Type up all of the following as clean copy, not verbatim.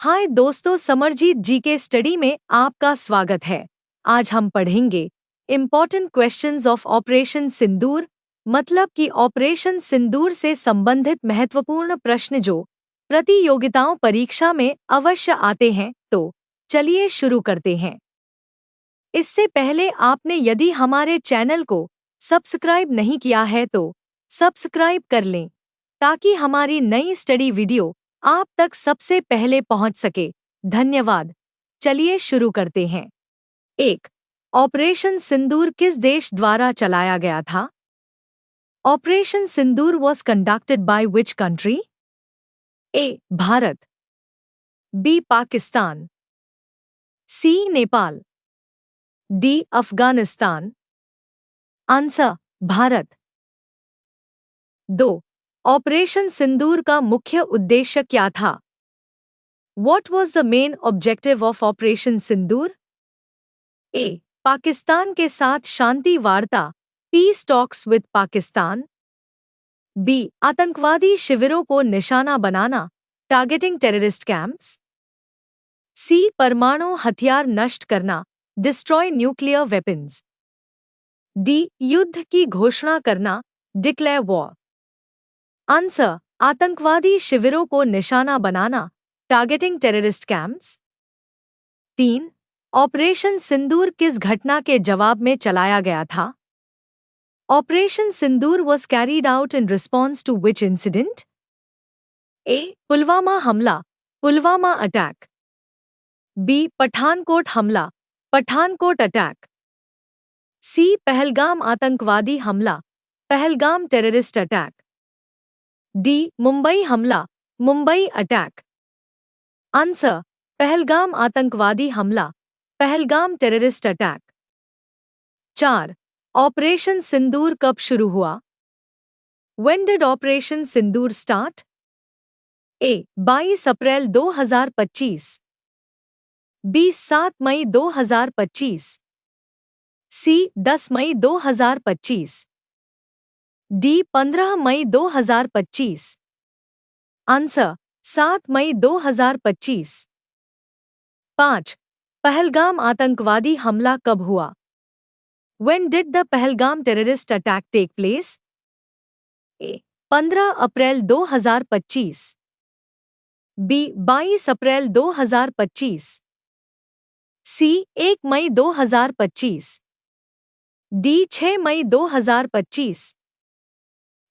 हाय दोस्तों, समरजीत जी के स्टडी में आपका स्वागत है। आज हम पढ़ेंगे इम्पॉर्टेंट क्वेश्चंस ऑफ ऑपरेशन सिंदूर, मतलब कि ऑपरेशन सिंदूर से संबंधित महत्वपूर्ण प्रश्न जो प्रतियोगिताओं परीक्षा में अवश्य आते हैं। तो चलिए शुरू करते हैं। इससे पहले आपने यदि हमारे चैनल को सब्सक्राइब नहीं किया है तो सब्सक्राइब कर लें ताकि हमारी नई स्टडी वीडियो आप तक सबसे पहले पहुंच सके। धन्यवाद। चलिए शुरू करते हैं। 1. ऑपरेशन सिंदूर किस देश द्वारा चलाया गया था? Operation Sindoor was conducted by which country? A. Bharat, B. Pakistan, C. Nepal, D. Afghanistan. Answer Bharat. 2. Operation Sindoor का मुख्य उद्देश्य क्या था? What was the main objective of operation Sindoor? A. Pakistan के साथ शांति वार्ता, peace talks with Pakistan. B. आतंकवादी शिविरों को निशाना बनाना, टारगेटिंग टेररिस्ट कैंप्स। सी. परमाणु हथियार नष्ट करना, डिस्ट्रॉय न्यूक्लियर वेपन्स। डी. युद्ध की घोषणा करना, डिक्लेयर वॉर। आंसर आतंकवादी शिविरों को निशाना बनाना, targeting terrorist camps. 3. Operation Sindoor किस घटना के जवाब में चलाया गया था? Operation Sindoor was carried out in response to which incident? A. Pulwama हमला, पुलवामा अटैक। बी. पठानकोट हमला, पठानकोट अटैक। सी. पहलगाम आतंकवादी हमला, Pahalgam terrorist attack. D. Mumbai हमला, मुंबई अटैक। आंसर पहलगाम आतंकवादी हमला, Pahalgam terrorist attack. 4. Operation Sindoor कब शुरू हुआ? When did operation Sindoor start? A. 22 अप्रैल 2025, बी. 7 मई 2025, सी. 10 मई 2025, डी. 15 मई 2025। आंसर 7 मई 2025। 5. पहलगाम आतंकवादी हमला कब हुआ? When did the Pahalgam terrorist attack take place? A. 15 अप्रैल 2025, बी. 22 अप्रैल 2025, सी. 1 मई 2025, डी. 6 मई 2025।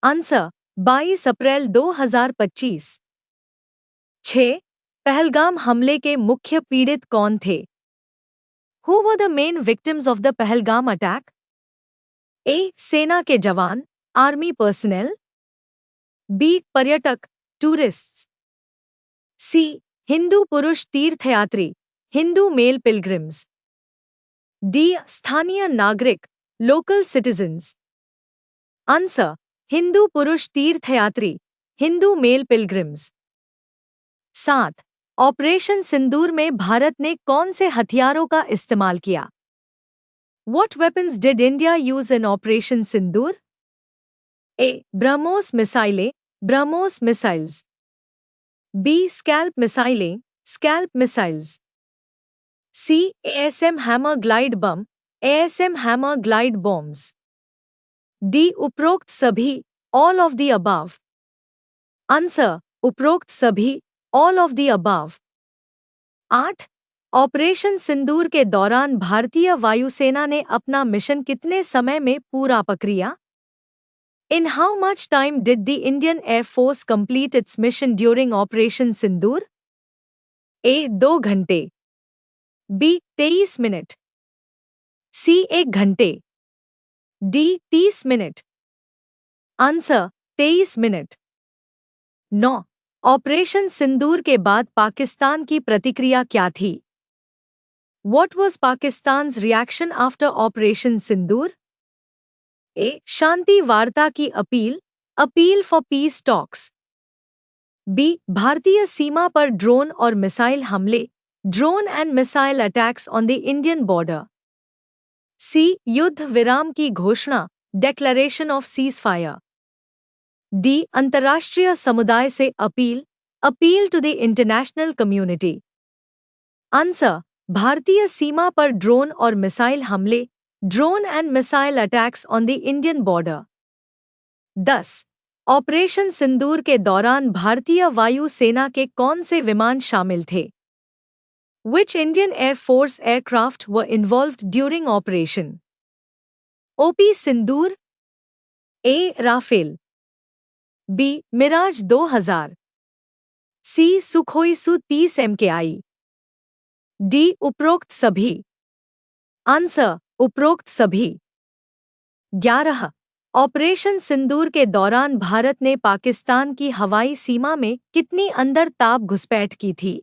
आंसर 22 अप्रैल 2025। 6. पहलगाम हमले के मुख्य पीड़ित कौन थे? Who were the main victims of the Pahalgam attack? A. सेना के जवान, आर्मी पर्सनल। बी. पर्यटक, टूरिस्ट्स। सी. हिंदू पुरुष तीर्थयात्री, हिंदू मेल पिलग्रिम्स। डी. स्थानीय नागरिक, लोकल सिटीजन्स। आंसर हिंदू पुरुष तीर्थयात्री, Hindu mail pilgrims. 7. Operation Sindoor में भारत ने कौन से हथियारों का इस्तेमाल किया? What weapons did India use in operation Sindoor? A. BrahMos मिसाइलें, ब्रह्मोस मिसाइल्स। बी. स्कैल्प मिसाइलें, SCALP missiles. C. ASM Hammer glide bomb, ASM Hammer glide bombs. D. उपरोक्त सभी, all of the above. Answer उपरोक्त सभी, all of the above. 8. Operation Sindoor के दौरान भारतीय वायुसेना ने अपना मिशन कितने समय में पूरा किया? In how much time did the Indian Air Force complete its mission during operation Sindoor? A. 2 घंटे, बी. 23 minute, C. 1 घंटे, D. 30 minute. Answer 23 minute. 9. Operation Sindoor के बाद पाकिस्तान की प्रतिक्रिया क्या थी? What was Pakistan's reaction after operation Sindoor? A. शांति वार्ता की appeal, appeal for peace talks. B. भारतीय सीमा पर ड्रोन और मिसाइल हमले, drone and missile attacks on the Indian border. C. युद्ध विराम की घोषणा, declaration of cease fire. D. अंतर्राष्ट्रीय समुदाय से appeal, appeal to the international community. Answer, भारतीय सीमा पर ड्रोन और मिसाइल हमले, drone and missile attacks on the Indian border. 10. Operation Sindoor के दौरान भारतीय वायु सेना के कौन से विमान शामिल थे? Which Indian Air Force aircraft were involved during operation? OP Sindoor, A. Rafale, B. Mirage 2000, C. Sukhoi Su-30 MKI, D. उपरोक्त सभी। आंसर, उपरोक्त सभी। 11. ऑपरेशन सिंदूर के दौरान भारत ने पाकिस्तान की हवाई सीमा में कितनी अंदर ताप घुसपैठ की थी?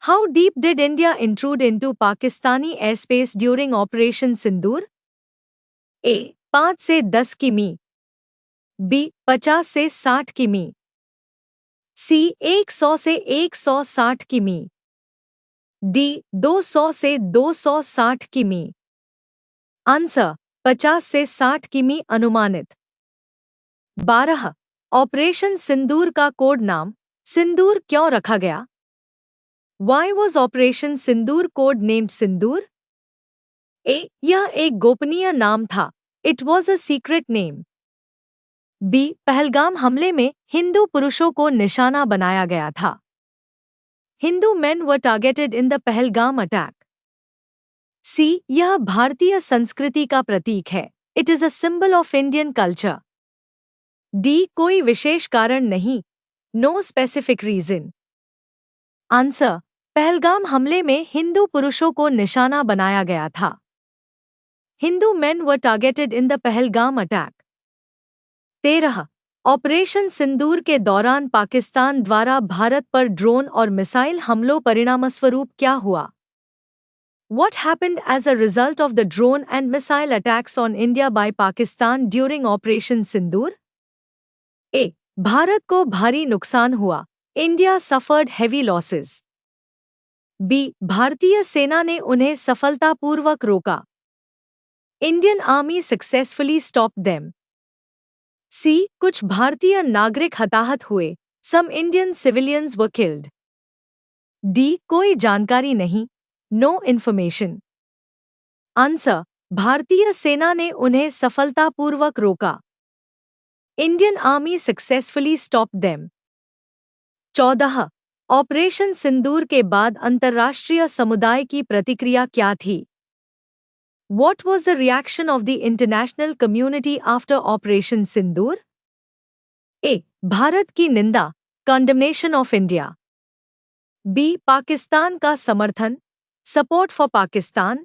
How deep did India intrude into Pakistani airspace during Operation Sindoor? A. 5 से 10 किमी, B. 50 से 60 किमी, C. 100 से 160 किमी, D. 200 से 260 किमी। आंसर, 50 से 60 किमी अनुमानित। 12. ऑपरेशन सिंदूर का कोड नाम सिंदूर क्यों रखा गया? Why was Operation Sindoor code named Sindoor? A. यह एक गोपनीय नाम था। It was a secret name. B. Pahalgam हमले में हिंदू पुरुषों को निशाना बनाया गया था। Hindu men were targeted in the Pahalgam attack. C. यह भारतीय संस्कृति का प्रतीक है। It is a symbol of Indian culture. D. कोई विशेष कारण नहीं। No specific reason. आंसर, पहलगाम हमले में हिंदू पुरुषों को निशाना बनाया गया था। Hindu men were targeted in the Pahalgam attack. 13. Operation Sindoor के दौरान पाकिस्तान द्वारा भारत पर ड्रोन और मिसाइल हमलों परिणामस्वरूप क्या हुआ? What happened as a result of the drone and missile attacks on India by Pakistan during Operation Sindoor? A. Bharat को भारी नुकसान हुआ। India suffered heavy losses. B. भारतीय सेना ने उन्हें सफलतापूर्वक रोका। Indian army successfully stopped them. C. कुछ भारतीय नागरिक हताहत हुए। Some Indian civilians were killed. D. कोई जानकारी नहीं। No information. आंसर, भारतीय सेना ने उन्हें सफलतापूर्वक रोका। Indian army successfully stopped them. 14. Operation Sindoor के बाद अंतर्राष्ट्रीय समुदाय की प्रतिक्रिया क्या थी? What was the reaction of the international community after Operation Sindoor? A. Bharat की निंदा, condemnation of India. B. Pakistan का समर्थन, support for Pakistan.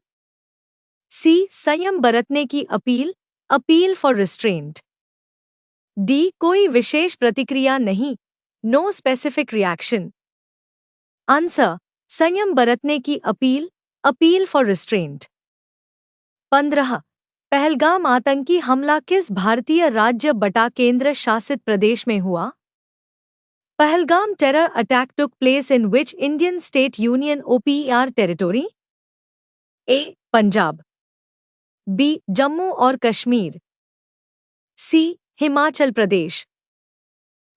C. संयम बरतने की appeal, appeal for restraint. D. कोई विशेष प्रतिक्रिया नहीं, no specific reaction. आंसर, संयम बरतने की appeal, appeal for restraint. 15. Pahalgam आतंकी हमला किस भारतीय राज्य बटा केंद्र शासित प्रदेश में हुआ? Pahalgam terror attack took place in which Indian state union OPER territory? A. Punjab, B. Jammu और Kashmir, C. Himachal Pradesh,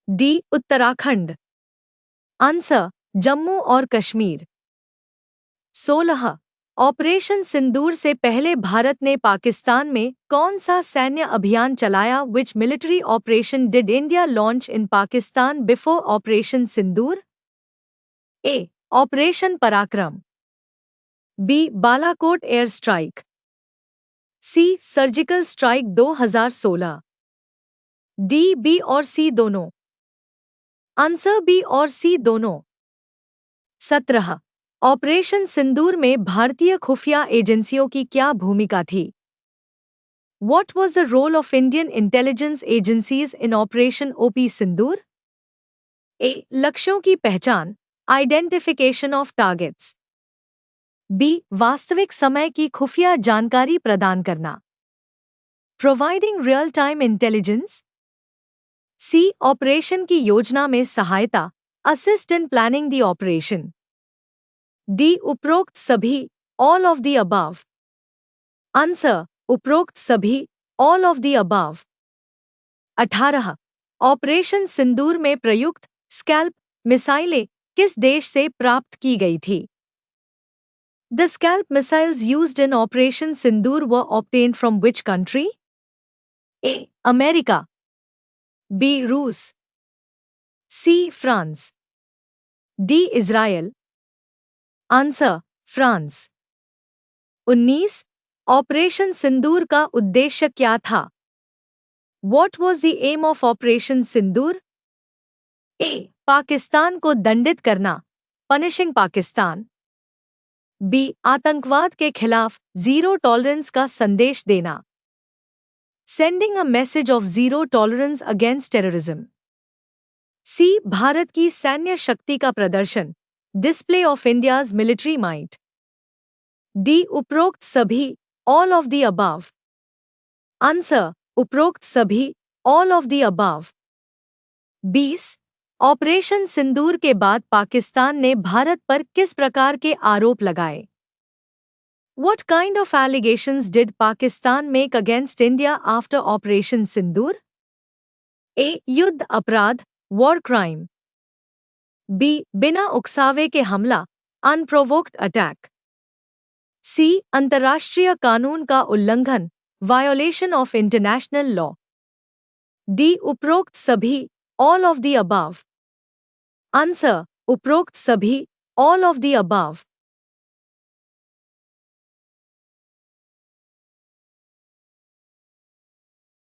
D. Uttarakhand. Answer, Jammu और कश्मीर। 16. ऑपरेशन सिंदूर से पहले भारत ने पाकिस्तान में कौन सा सैन्य अभियान चलाया? Which military operation did India launch in Pakistan before Operation Sindoor? A. Operation पराक्रम, B. Balakot air strike, C. Surgical strike 2016, D. B और C दोनों। आंसर, B और C दोनों। 17. ऑपरेशन सिंदूर में भारतीय खुफिया एजेंसियों की क्या भूमिका थी? What was the role of Indian intelligence agencies in Operation OP Sindoor? A. लक्ष्यों की पहचान, आइडेंटिफिकेशन ऑफ टारगेट्स, B. वास्तविक समय की खुफिया जानकारी प्रदान करना, providing real time intelligence, C. Operation की योजना में सहायता, assist in planning the operation, D. उपरोक्त सभी, all of the above. Answer, उपरोक्त सभी, all of the above. 18. Operation Sindoor में प्रयुक्त स्कैल्प मिसाइलें किस देश से प्राप्त की गई थी? The scalp missiles used in Operation Sindoor were obtained from which country? A. America. B. Rus. C. France. D. Israel. आंसर फ्रांस। 19 ऑपरेशन सिंदूर का उद्देश्य क्या था? What was the aim of Operation Sindoor? A. Pakistan को दंडित करना, पनिशिंग पाकिस्तान। B. आतंकवाद के खिलाफ जीरो टॉलरेंस का संदेश देना, sending a message of zero tolerance against terrorism. C. Bharat की सैन्य शक्ति का प्रदर्शन, display of India's military might. D. उपरोक्त सभी, all of the above. Answer उपरोक्त सभी, all of the above. 20 operation Sindoor के बाद पाकिस्तान ने भारत पर किस प्रकार के आरोप लगाए? What kind of allegations did Pakistan make against India after Operation Sindoor? A. युद्ध अपराध, war crime. B. बिना उकसावे के हमला, unprovoked attack. C. अंतर्राष्ट्रीय कानून का उल्लंघन, violation of international law. D. उपरोक्त सभी, all of the above. Answer उपरोक्त सभी, all of the above.